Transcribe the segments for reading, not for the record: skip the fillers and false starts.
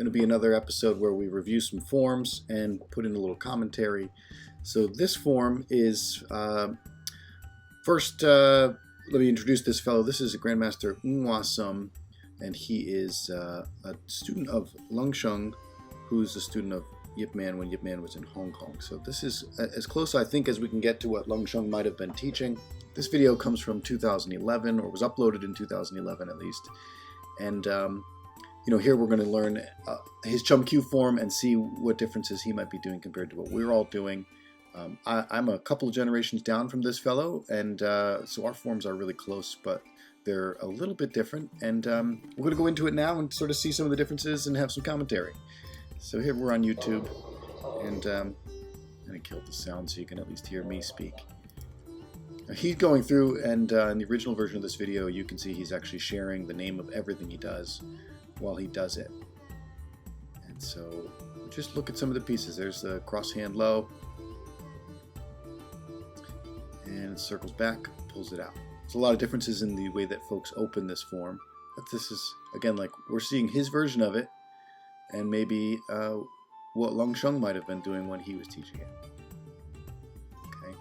going to be another episode where we review some forms and put in a little commentary. So this form is, first, let me introduce this fellow. This is a Grandmaster Leung Sheung, and he is a student of Leung Sheung, who's a student of Yip Man when Yip Man was in Hong Kong. So this is as close, I think, as we can get to what Leung Sheung might have been teaching. This video comes from 2011, or was uploaded in 2011 at least. And here we're going to learn his Chum Q form and see what differences he might be doing compared to what we're all doing. I'm a couple of generations down from this fellow, and so our forms are really close, but they're a little bit different. And we're going to go into it now and sort of see some of the differences and have some commentary. So here we're on YouTube, and I'm going to kill the sound so you can at least hear me speak. He's going through, and in the original version of this video, you can see he's actually sharing the name of everything he does while he does it. And so just look at some of the pieces. There's the cross hand low, and it circles back, pulls it out. There's a lot of differences in the way that folks open this form. But this is, again, like we're seeing his version of it, and maybe what Leung Sheung might have been doing when he was teaching it. Okay.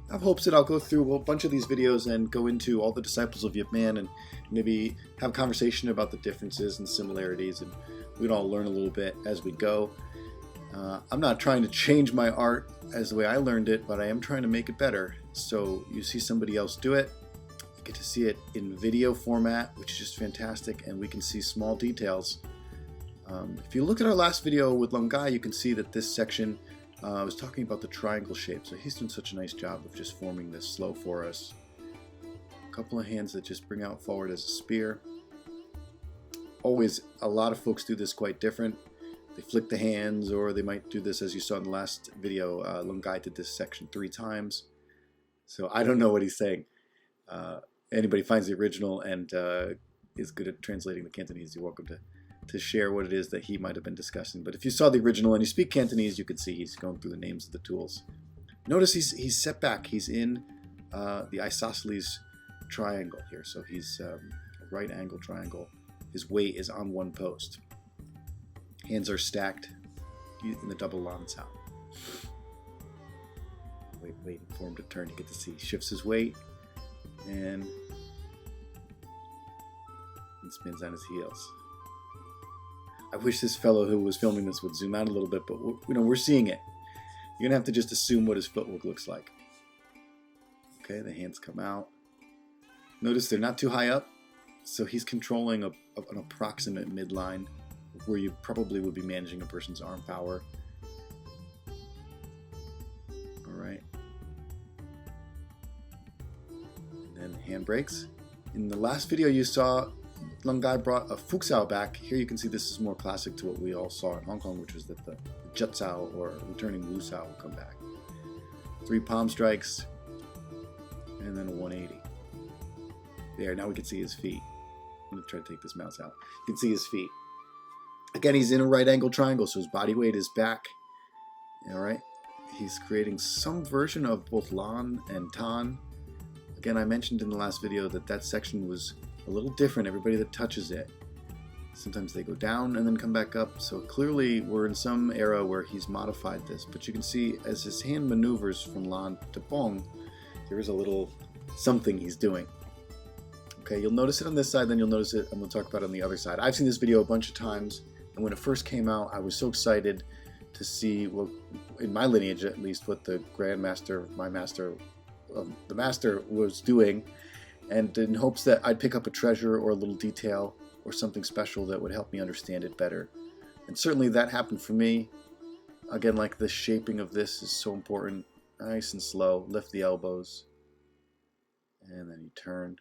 I have hopes that I'll go through a bunch of these videos and go into all the disciples of Yip Man and maybe have a conversation about the differences and similarities, and we can all learn a little bit as we go. I'm not trying to change my art as the way I learned it, but I am trying to make it better. So you see somebody else do it, you get to see it in video format, which is just fantastic, and we can see small details. If you look at our last video with Leung Gai, you can see that this section was talking about the triangle shape. So he's doing such a nice job of just forming this slow for us. A couple of hands that just bring out forward as a spear. Always, a lot of folks do this quite different. They flick the hands, or they might do this as you saw in the last video. Leung Gai did this section 3 times. So I don't know what he's saying. Anybody finds the original and is good at translating the Cantonese, you're welcome to share what it is that he might have been discussing. But if you saw the original and you speak Cantonese, you can see he's going through the names of the tools. Notice he's set back. He's in the isosceles triangle here. So he's a right angle triangle. His weight is on one post. Hands are stacked in the double lan cao. Waiting for him to turn. You get to see. Shifts his weight and spins on his heels. I wish this fellow who was filming this would zoom out a little bit, but we're seeing it. You're gonna have to just assume what his footwork looks like. Okay, the hands come out. Notice they're not too high up, so he's controlling an approximate midline where you probably would be managing a person's arm power. All right. And then hand brakes. In the last video you saw, Leung Gai brought a Fuk Sao back. Here you can see this is more classic to what we all saw in Hong Kong, which was that the Jut Sao or returning Wu Sao will come back. 3 palm strikes, and then a 180. There, now we can see his feet. I'm going to try to take this mouse out. You can see his feet. Again, he's in a right angle triangle, so his body weight is back. All right. He's creating some version of both Lan and Tan. Again, I mentioned in the last video that section was a little different. Everybody that touches it, sometimes they go down and then come back up. So clearly we're in some era where he's modified this. But you can see as his hand maneuvers from Lan to Bong, there is a little something he's doing. Okay, you'll notice it on this side, then you'll notice it, and we'll talk about it on the other side. I've seen this video a bunch of times, and when it first came out, I was so excited to see, well, in my lineage at least, what the Grandmaster, my master, the master was doing, and in hopes that I'd pick up a treasure or a little detail or something special that would help me understand it better. And certainly that happened for me. Again, like the shaping of this is so important. Nice and slow. Lift the elbows. And then you turn.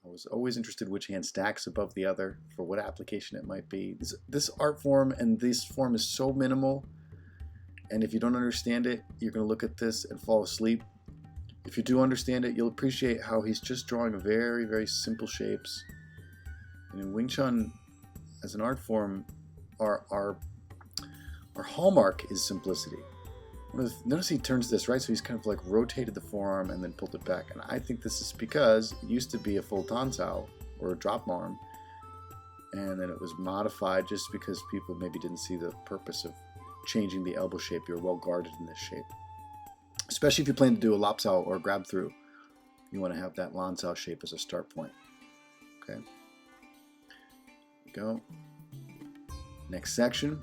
I was always interested which hand stacks above the other for what application it might be. This art form and this form is so minimal. And if you don't understand it, you're going to look at this and fall asleep. If you do understand it, you'll appreciate how he's just drawing very, very simple shapes. And in Wing Chun, as an art form, our hallmark is simplicity. Notice he turns this, right? So he's kind of like rotated the forearm and then pulled it back. And I think this is because it used to be a full tan cao or a drop arm. and then it was modified just because people maybe didn't see the purpose of changing the elbow shape. You're well guarded in this shape. Especially if you plan to do a lap sao or a grab through, you want to have that lan sao shape as a start point. Okay. Go. Next section.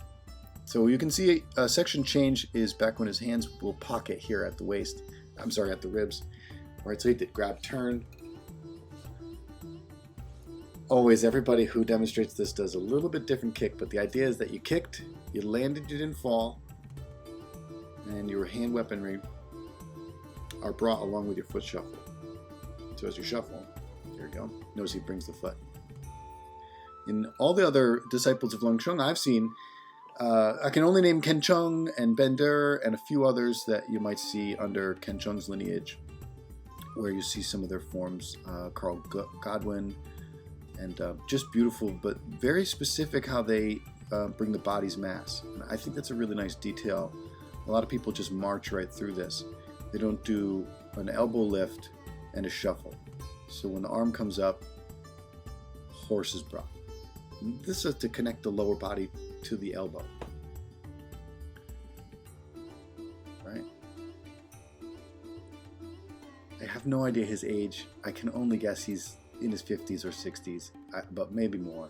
So you can see a section change is back when his hands will pocket here at the waist. I'm sorry, at the ribs. All right, so he did grab turn. Always, everybody who demonstrates this does a little bit different kick, but the idea is that you kicked, you landed, you didn't fall, and your hand weaponry are brought along with your foot shuffle. So as you shuffle, there you go, notice he brings the foot. In all the other disciples of Leung Sheung I've seen, I can only name Ken Chung and Ben Der and a few others that you might see under Ken Chung's lineage, where you see some of their forms, Carl Godwin, and just beautiful, but very specific how they bring the body's mass. And I think that's a really nice detail. A lot of people just march right through this. They don't do an elbow lift and a shuffle. So when the arm comes up, horse is brought. And this is to connect the lower body to the elbow. Right? I have no idea his age. I can only guess he's in his 50s or 60s, but maybe more.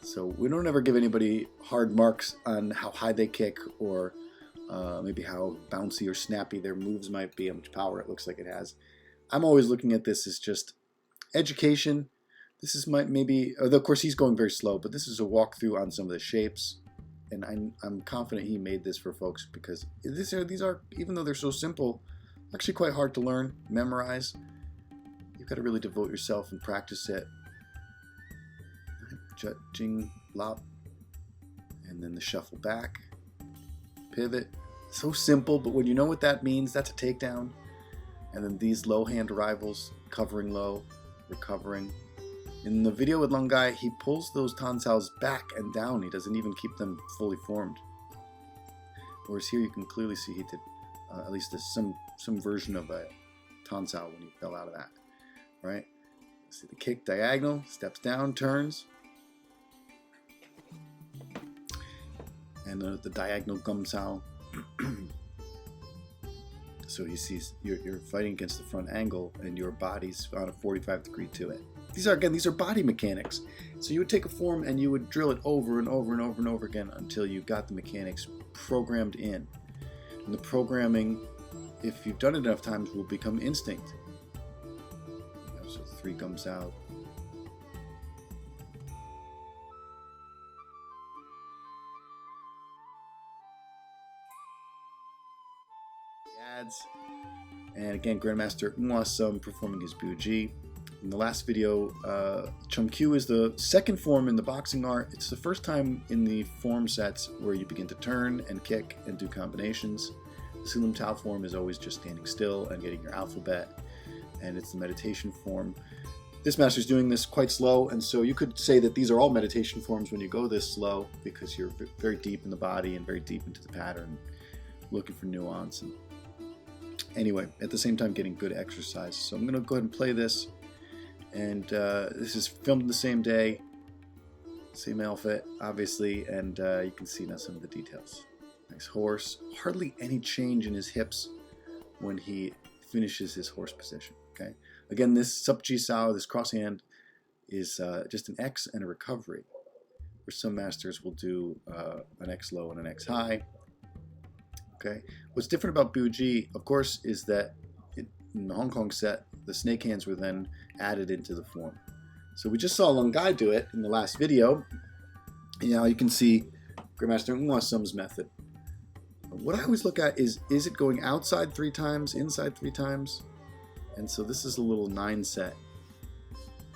So we don't ever give anybody hard marks on how high they kick or maybe how bouncy or snappy their moves might be, how much power it looks like it has. I'm always looking at this as just education. This is maybe, of course he's going very slow, but this is a walkthrough on some of the shapes. And I'm confident he made this for folks because these are, even though they're so simple, actually quite hard to learn, memorize. You've got to really devote yourself and practice it. Jing, lop, and then the shuffle back, pivot. So simple, but when you know what that means, that's a takedown. And then these low hand arrivals, covering low, recovering. In the video with Leung Gai, he pulls those tan saos back and down. He doesn't even keep them fully formed. Whereas here you can clearly see he did at least some version of a tan sao when he fell out of that. Right? See the kick diagonal, steps down, turns. And the diagonal gum sao. So he sees you're fighting against the front angle and your body's on a 45-degree to it. These are body mechanics. So you would take a form and you would drill it over and over and over and over again until you got the mechanics programmed in. And the programming, if you've done it enough times, will become instinct. So 3 gums out. And again, Grandmaster Ng performing his Biu Jee. In the last video, Chum Q is the second form in the boxing art. It's the first time in the form sets where you begin to turn and kick and do combinations. Silim Tao form is always just standing still and getting your alphabet, and it's the meditation form. This master's doing this quite slow, and so you could say that these are all meditation forms when you go this slow because you're very deep in the body and very deep into the pattern, looking for nuance. And anyway, at the same time getting good exercise. So I'm going to go ahead and play this. And this is filmed the same day, same outfit, obviously, and you can see now some of the details. Nice horse. Hardly any change in his hips when he finishes his horse position. Okay. Again, this Sup Chi Sao, this cross hand, is just an X and a recovery, where some masters will do an X low and an X high. Okay. What's different about Biu Jee, of course, is that in the Hong Kong set, the snake hands were then added into the form. So we just saw Leung Gai do it in the last video. Now you can see Grandmaster Ng Sum's method. What I always look at is it going outside 3 times, inside 3 times? And so this is a little 9 set.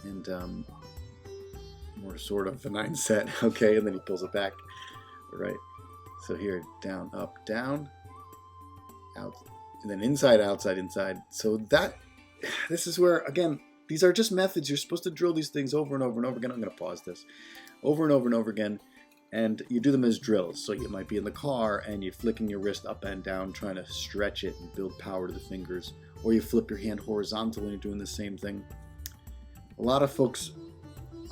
And more sort of a 9 set. Okay, and then he pulls it back. All right. So here, down, up, down, out, and then inside, outside, inside. So this is where, again, these are just methods. You're supposed to drill these things over and over and over again. I'm going to pause this. Over and over and over again. And you do them as drills. So you might be in the car and you're flicking your wrist up and down, trying to stretch it and build power to the fingers. Or you flip your hand horizontal when you're doing the same thing. A lot of folks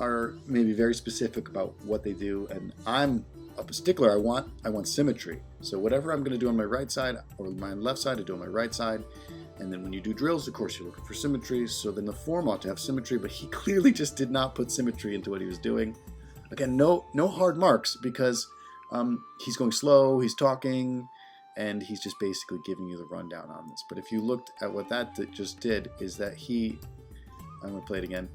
are maybe very specific about what they do, and I'm a stickler. I want symmetry. So whatever I'm going to do on my right side or my left side, I do on my right side. And then when you do drills, of course, you're looking for symmetry. So then the form ought to have symmetry, but he clearly just did not put symmetry into what he was doing. Again, no hard marks, because he's going slow, he's talking, and he's just basically giving you the rundown on this. But if you looked at what that just did, is that I'm going to play it again.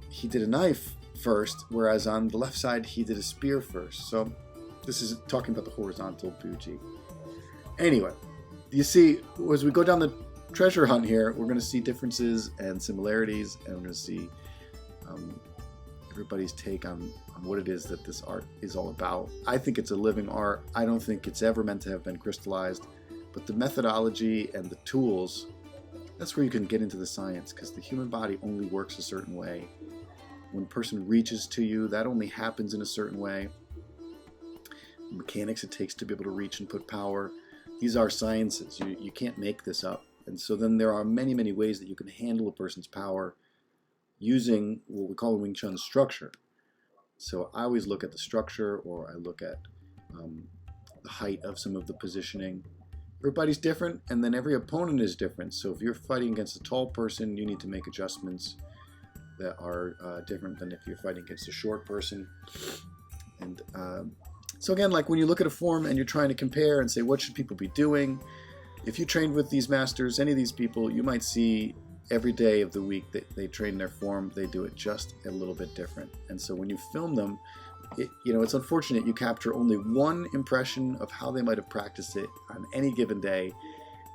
He did a knife first, whereas on the left side he did a spear first. So this is talking about the horizontal Biu Jee. Anyway, you see, as we go down the treasure hunt here, we're going to see differences and similarities, and we're going to see everybody's take on what it is that this art is all about. I think it's a living art. I don't think it's ever meant to have been crystallized, but the methodology and the tools, that's where you can get into the science, because the human body only works a certain way. When a person reaches to you, that only happens in a certain way. The mechanics it takes to be able to reach and put power, these are sciences. You can't make this up. And so then there are many, many ways that you can handle a person's power using what we call a Wing Chun structure. So I always look at the structure, or I look at the height of some of the positioning. Everybody's different, and then every opponent is different. So if you're fighting against a tall person, you need to make adjustments that are different than if you're fighting against a short person. And so again, like when you look at a form and you're trying to compare and say, what should people be doing? If you trained with these masters, any of these people, you might see every day of the week that they train their form, they do it just a little bit different. And so when you film them, it's unfortunate you capture only one impression of how they might have practiced it on any given day,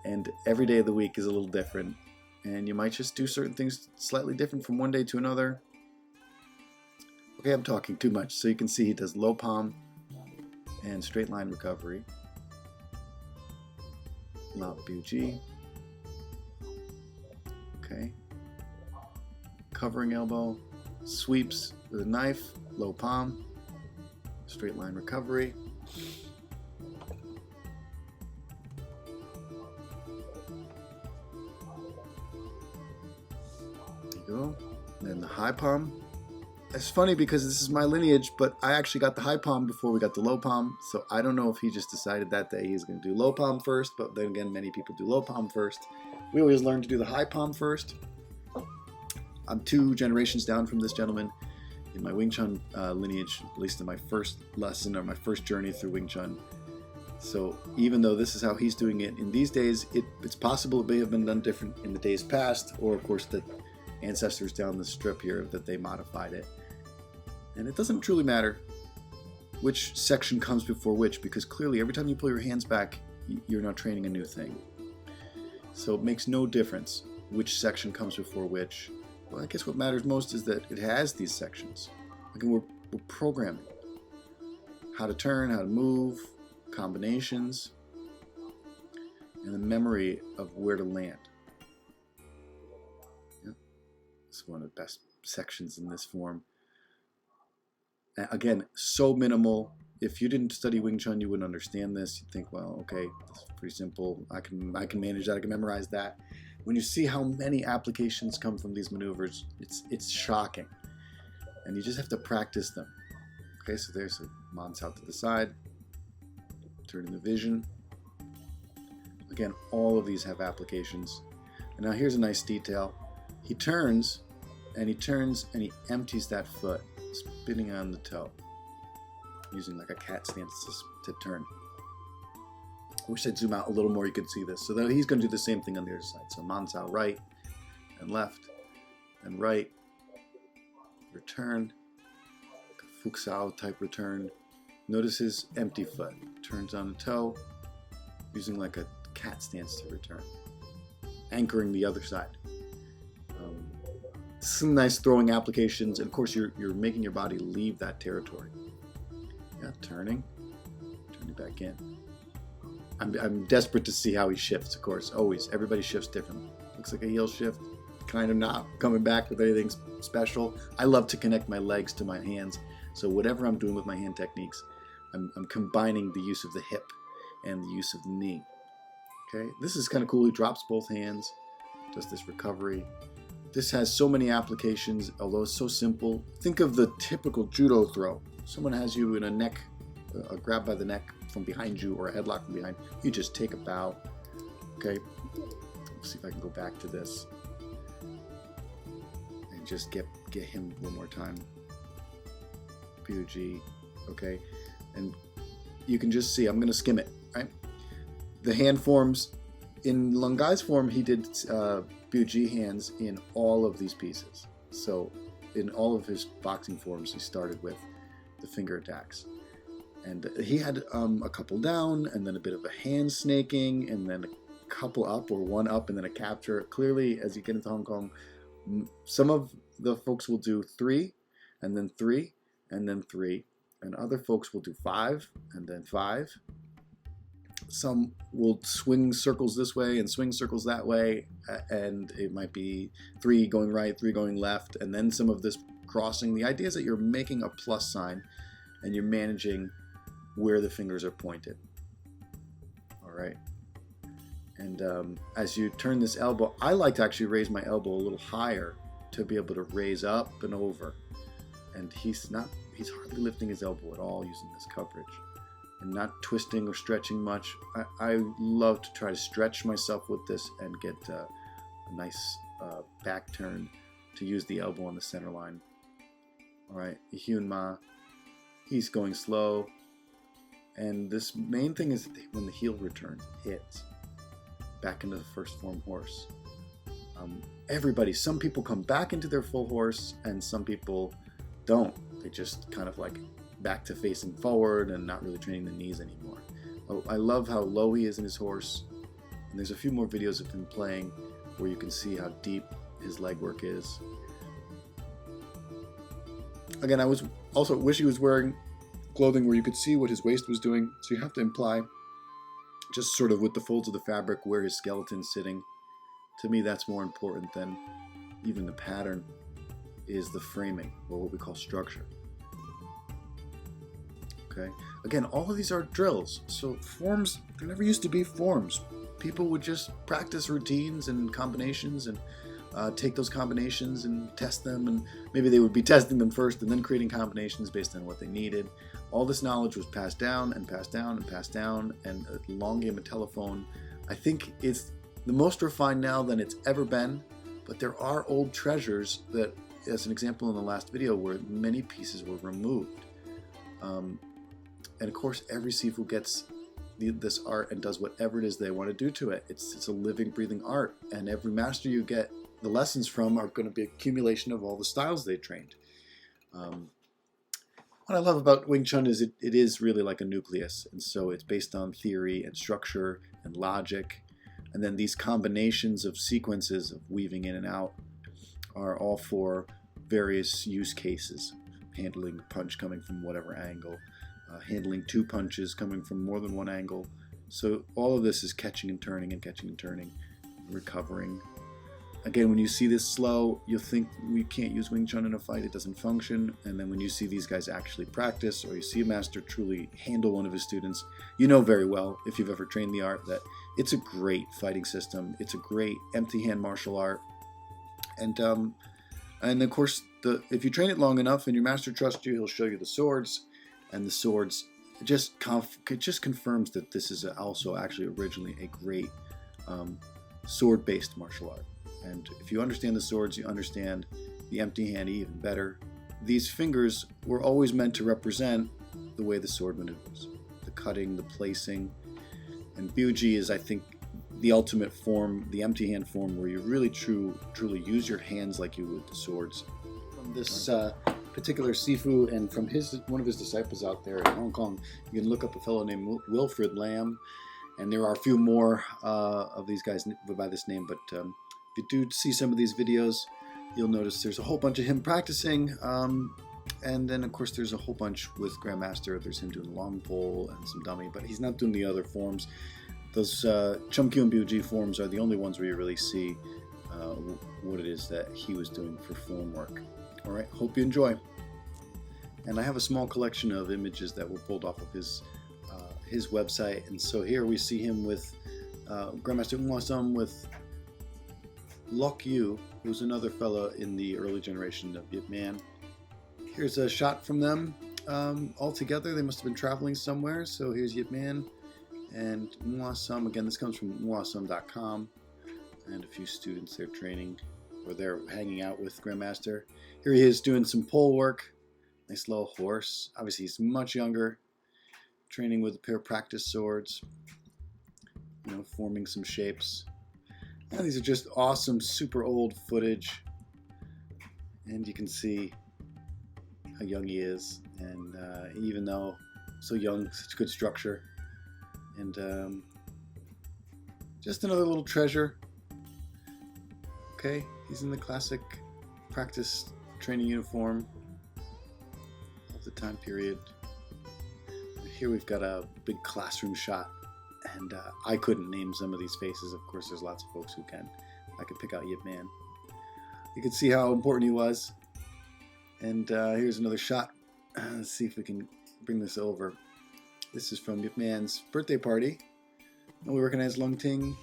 and every day of the week is a little different, and you might just do certain things slightly different from one day to another. Okay, I'm talking too much. So you can see he does low palm and straight line recovery. Loud Biu Jee. Okay. Covering elbow, sweeps with a knife, low palm, straight line recovery. There you go. And then the high palm. It's funny because this is my lineage, but I actually got the high palm before we got the low palm. So I don't know if he just decided that day he's going to do low palm first, but then again, many people do low palm first. We always learn to do the high palm first. I'm 2 generations down from this gentleman in my Wing Chun lineage, at least in my first lesson or my first journey through Wing Chun. So even though this is how he's doing it in these days, it's possible it may have been done different in the days past, or of course the ancestors down the strip here, that they modified it. And it doesn't truly matter which section comes before which, because clearly every time you pull your hands back, you're not training a new thing. So it makes no difference which section comes before which. Well, I guess what matters most is that it has these sections. Again, we're programming how to turn, how to move, combinations, and the memory of where to land. Yeah. It's one of the best sections in this form. Again, so minimal. If you didn't study Wing Chun, you wouldn't understand this. You'd think, well, okay, it's pretty simple. I can manage that. I can memorize that. When you see how many applications come from these maneuvers, it's shocking. And you just have to practice them. Okay, so there's a Mons out to the side. Turning the vision. Again, all of these have applications. And now here's a nice detail. He turns, and he empties that foot, spinning on the toe, using like a cat stance to turn. I wish I'd zoom out a little more, you could see this. So that he's going to do the same thing on the other side. So Mansao right and left and right, return, like a Fuxao type return. Notice his empty foot, turns on the toe, using like a cat stance to return, anchoring the other side. Some nice throwing applications, and of course you're making your body leave that territory. Yeah, turning back in. I'm desperate to see how he shifts, of course, always. Everybody shifts differently. Looks like a heel shift, kind of not coming back with anything special. I love to connect my legs to my hands, so whatever I'm doing with my hand techniques, I'm combining the use of the hip and the use of the knee. Okay, this is kind of cool. He drops both hands, does this recovery, This has so many applications, although it's so simple. Think of the typical judo throw. Someone has you in a neck, a grab by the neck from behind you, or a headlock from behind. You just take a bow. Okay, let's see if I can go back to this and just get him one more time. Biu Jee, okay, and you can just see. I'm going to skim it. Right, the hand forms in Leung Gai's form. He did Biu Jee hands in all of these pieces. So in all of his boxing forms, he started with the finger attacks. And he had a couple down, and then a bit of a hand snaking, and then a couple up, or one up, and then a capture. Clearly, as you get into Hong Kong, some of the folks will do 3, and then 3, and then 3. And other folks will do 5, and then 5. Some will swing circles this way and swing circles that way, and it might be 3 going right, 3 going left, and then some of this crossing. The idea is that you're making a plus sign, and you're managing where the fingers are pointed. All right. And as you turn this elbow, I like to actually raise my elbow a little higher to be able to raise up and over. And he's hardly lifting his elbow at all using this coverage, and not twisting or stretching much. I love to try to stretch myself with this and get a nice back turn to use the elbow on the center line. All right, Yip Man, he's going slow. And this main thing is when the heel return hits back into the first form horse. Some people come back into their full horse, and some people don't. They just kind of like back to facing forward and not really training the knees anymore. I love how low he is in his horse, and there's a few more videos of him playing where you can see how deep his leg work is. Again, I also wish he was wearing clothing where you could see what his waist was doing, so you have to imply just sort of with the folds of the fabric where his skeleton's sitting. To me, that's more important than even the pattern, is the framing, or what we call structure. Okay. Again, all of these are drills. So forms, there never used to be forms. People would just practice routines and combinations, and take those combinations and test them, and maybe they would be testing them first and then creating combinations based on what they needed. All this knowledge was passed down and passed down and passed down, and a long game of telephone. I think it's the most refined now than it's ever been, but there are old treasures that, as an example in the last video, where many pieces were removed. And of course, every Sifu gets this art and does whatever it is they want to do to it. It's a living, breathing art, and every master you get the lessons from are going to be accumulation of all the styles they trained. What I love about Wing Chun is it is really like a nucleus, and so it's based on theory and structure and logic, and then these combinations of sequences of weaving in and out are all for various use cases. Handling a punch coming from whatever angle, handling 2 punches coming from more than one angle. So all of this is catching and turning and catching and turning, recovering. Again, when you see this slow, you'll think we can't use Wing Chun in a fight, it doesn't function. And then when you see these guys actually practice, or you see a master truly handle one of his students, you know very well, if you've ever trained the art, that it's a great fighting system. It's a great empty hand martial art. And of course, if you train it long enough and your master trusts you, he'll show you the swords. And the swords, it just confirms that this is also actually originally a great sword-based martial art. And if you understand the swords, you understand the empty hand even better. These fingers were always meant to represent the way the sword maneuvers, the cutting, the placing. And Biu Jee is, I think, the ultimate form, the empty hand form, where you really truly use your hands like you would the swords. From this particular Sifu, and from one of his disciples out there in Hong Kong, you can look up a fellow named Wilfred Lam, and there are a few more of these guys by this name, but if you do see some of these videos, you'll notice there's a whole bunch of him practicing, and then of course there's a whole bunch with Grandmaster. There's him doing long pole and some dummy, but he's not doing the other forms. Those Chum and Biu Jee forms are the only ones where you really see what it is that he was doing for form work. All right, hope you enjoy. And I have a small collection of images that were pulled off of his website, and so here we see him with Grandmaster Leung Sheung with Lock Yu who's another fella in the early generation of Yip Man. Here's a shot from them all together. They must have been traveling somewhere. So here's Yip Man and Mua Sum. Again, this comes from muasum.com, and a few students there training, or they're hanging out with Grandmaster. Here he is doing some pole work. Nice little horse. Obviously he's much younger, training with a pair of practice swords, you know, forming some shapes. And these are just awesome, super old footage, and you can see how young he is, and even though so young, such good structure, and just another little treasure. Okay, he's in the classic practice training uniform of the time period. Here we've got a big classroom shot, and I couldn't name some of these faces. Of course, there's lots of folks who can. I could pick out Yip Man. You can see how important he was. And here's another shot. Let's see if we can bring this over. This is from Yip Man's birthday party. And we recognize Leung Ting.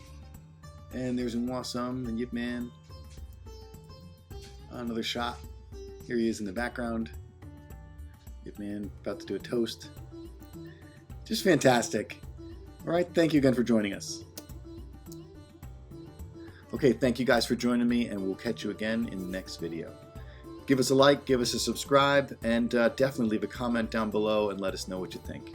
And there's Mua Sum and Yip Man. Another shot. Here he is in the background. Yip Man about to do a toast. Just fantastic. All right, thank you again for joining us. Okay, thank you guys for joining me, and we'll catch you again in the next video. Give us a like, give us a subscribe, and definitely leave a comment down below and let us know what you think.